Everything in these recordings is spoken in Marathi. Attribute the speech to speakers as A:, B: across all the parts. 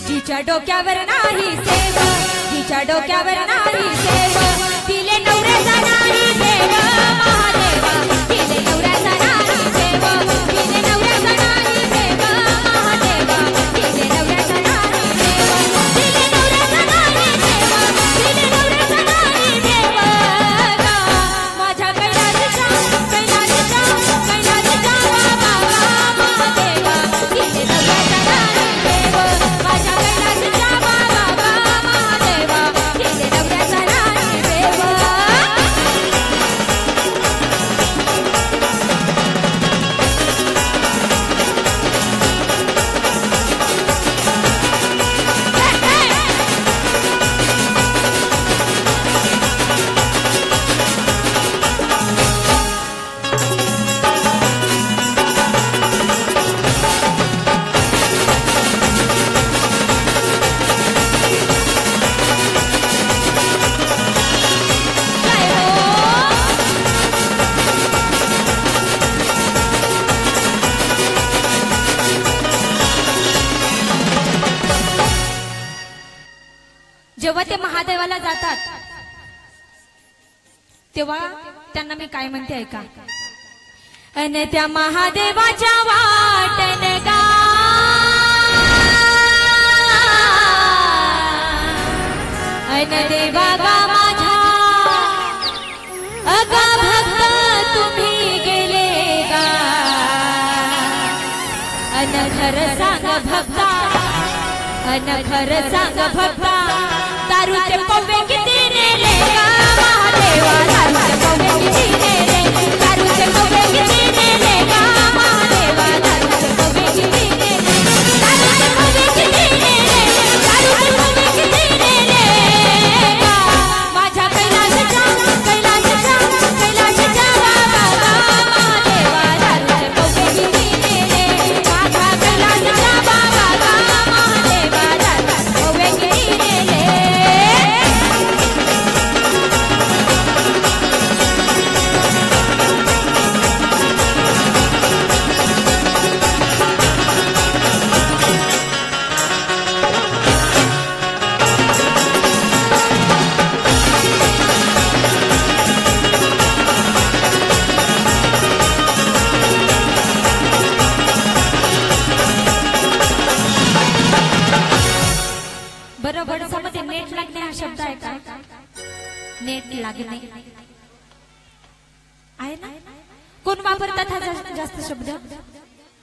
A: जिच्या डोक्यावर नाही सेव, जिच्या डोक्यावर नाही सेव, तिले नवऱ्याचा नाही देव महादेवा, तिले नवऱ्याचा नाही देव, तिले नवऱ्याचा नाही देव महादेवा, तिले नवऱ्याचा नाही देव, तिले नवऱ्याचा नाही देव, तिले नवऱ्याचा नाही देव माझ्या कैलासचा कैलासचा कैलासचा बाबा महादेवा, तिले नवऱ्याचा नाही देव माझ्या कैलासचा बाबा महादेवा, तिले नवऱ्याचा नाही देव। जेव्हा ते महादेवाला जातात तेव्हा त्यांना मी काय म्हणते ऐका, अन त्या महादेवाच्या वाटन गा, अन देवा गा माझा अगा भक्त तुम्ही गेले गा, अन खरं सांग भक्ता, अन खरं सांग भक्ता दारूचे पव्वे किती नेले गा महादेवा, दारूचे पव्वे किती नेले, दारूचे पव्वे किती नेले गा महादेवा, दारूचे पव्वे किती नेले, दारूचे पव्वे किती नेले, दारूचे पव्वे किती नेले गा माझ्या कैलासच्या कैलासच्या कैलासच्या बाबा महादेवा, दारूचे पव्वे किती नेले माझ्या कैलासच्या बाबा महादेवा, दारूचे पव्वे किती नेले। बरोबर समजते नेट लागणे हा शब्द आहे का, नेट लागणे आहे ना, कोण वापरतात हा जास्त शब्द,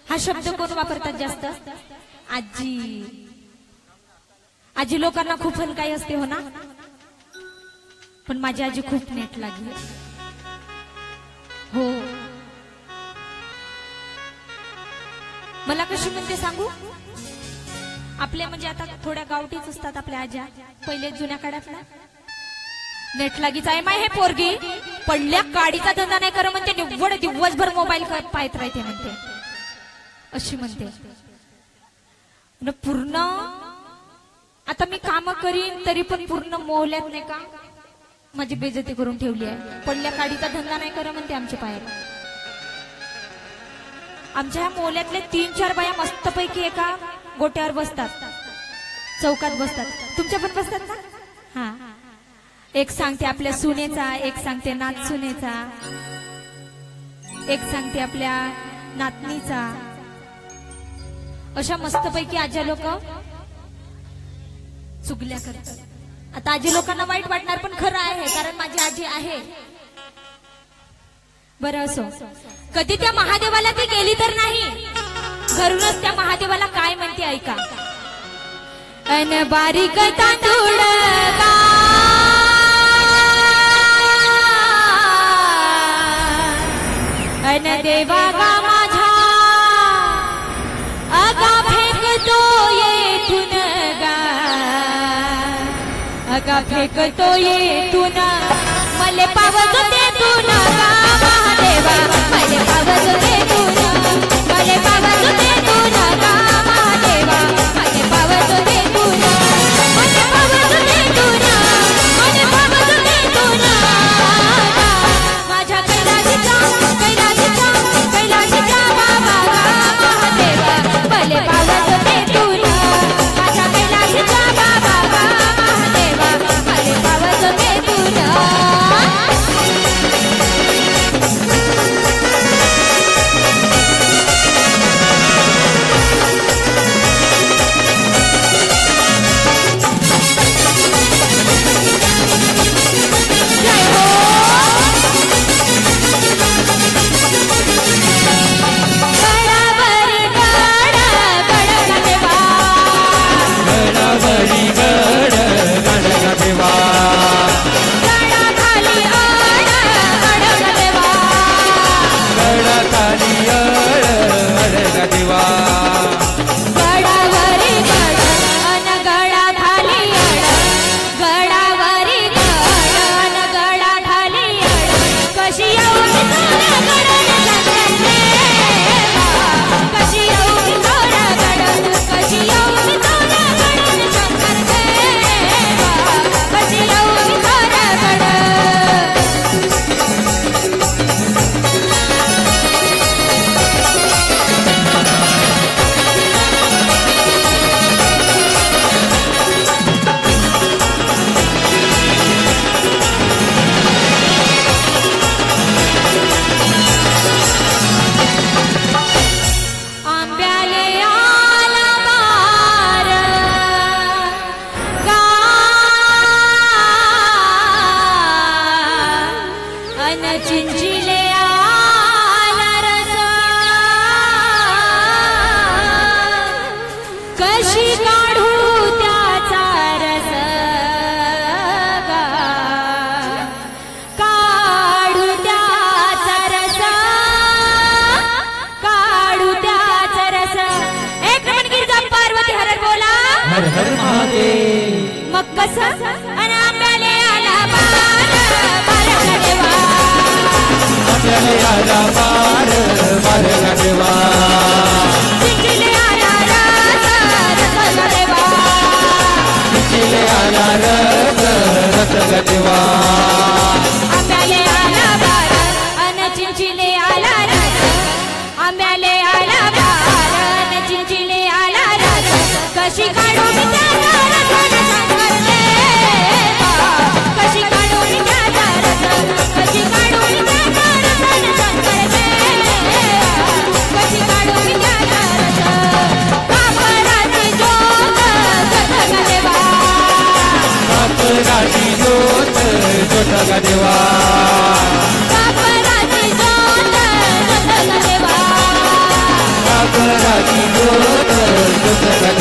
A: हा शब्द कोण वापरतात जास्त, आजी, आजी लोकांना खूप हलकाई असते हो ना, पण माझी आजी खूप नेट लागली हो, मला कशी म्हणते सांगू, आपले म्हणजे आता थोड्या गावठीच असतात आपल्या आज्या, पहिले जुन्या काळातल्या नेट लागीच आहे माय हे पोरगी पडल्या गाडीचा धंदा नाही कर म्हणते, निव्वळ दिवसभर मोबाईल पाहत राहते म्हणते, अशी म्हणते पूर्ण, आता मी काम करीन तरी पण पूर्ण मोहल्यात नाही का माझी बेइज्जती करून ठेवली आहे, पडल्या गाडीचा धंदा नाही कर म्हणते आमच्या पायात, आमच्या ह्या मोहल्यातले 3-4 बाया मस्तपैकी एका गोट्यावर बसतात, चौकात बसतात, तुमच्या पण बसतात ना, हा, एक सांगते आपल्या सुनेचा, एक सांगते नात सुनेचा, एक सांगते आपल्या नातनीचा, अशा मस्तपैकी आज्या लोक चुगल्या करतात। आता आजी लोकांना वाईट वाटणार पण खरं आहे, कारण माझी आजी आहे। बरं असो, कधी त्या महादेवाला ती गेली तर नाही, घरूनच त्या महादेवाला काय म्हणते ऐका, अन बारीक तांदूळ गा, अन देवा गा माझा अगा फेकतो येथून गा, अगा फेकतो येथून मले पावत तेथून गा महादेवा, मले पावत तेथून, मले पावत तेथून गा महादेवा, मले पावत तेथून, मले पावत तेथून, मले पावत तेथून माझ्या कैलासच्या कैलासच्या कैलासच्या बाबा महादेवा, मले पावत तेथून माझ्या कैलास कशी काढू त्याचा रस गा, काढू त्याचा रस, काढू त्याचा रस. एक नमन गिरजा पार्वती हर बोला
B: हर हर महादेव.
A: मग कसं आणि आंब्याले आला बार बार देवा,
B: आंब्याले आला बार बार देवा,
A: चिंचिले आला रस रस देवा,
B: चिंचिले आला रस रस देवा.
A: आंब्याले आला बार अन चिंचिले आला रस, आंब्याले आला बार अन चिंचिले आला रस. कशी काढू मी त्याचा रस सांग देवा, कशी काढू मी त्याचा रस, कशी काढू मी त्याचा रस सांग देवा, कशी काढू मी त्याचा रस. कापराची ज्योत जग देवा,
B: कापराची ज्योत ज्योत देवा,
A: कापराची ज्योत जग देवा,
B: कापराची ज्योत ज्योत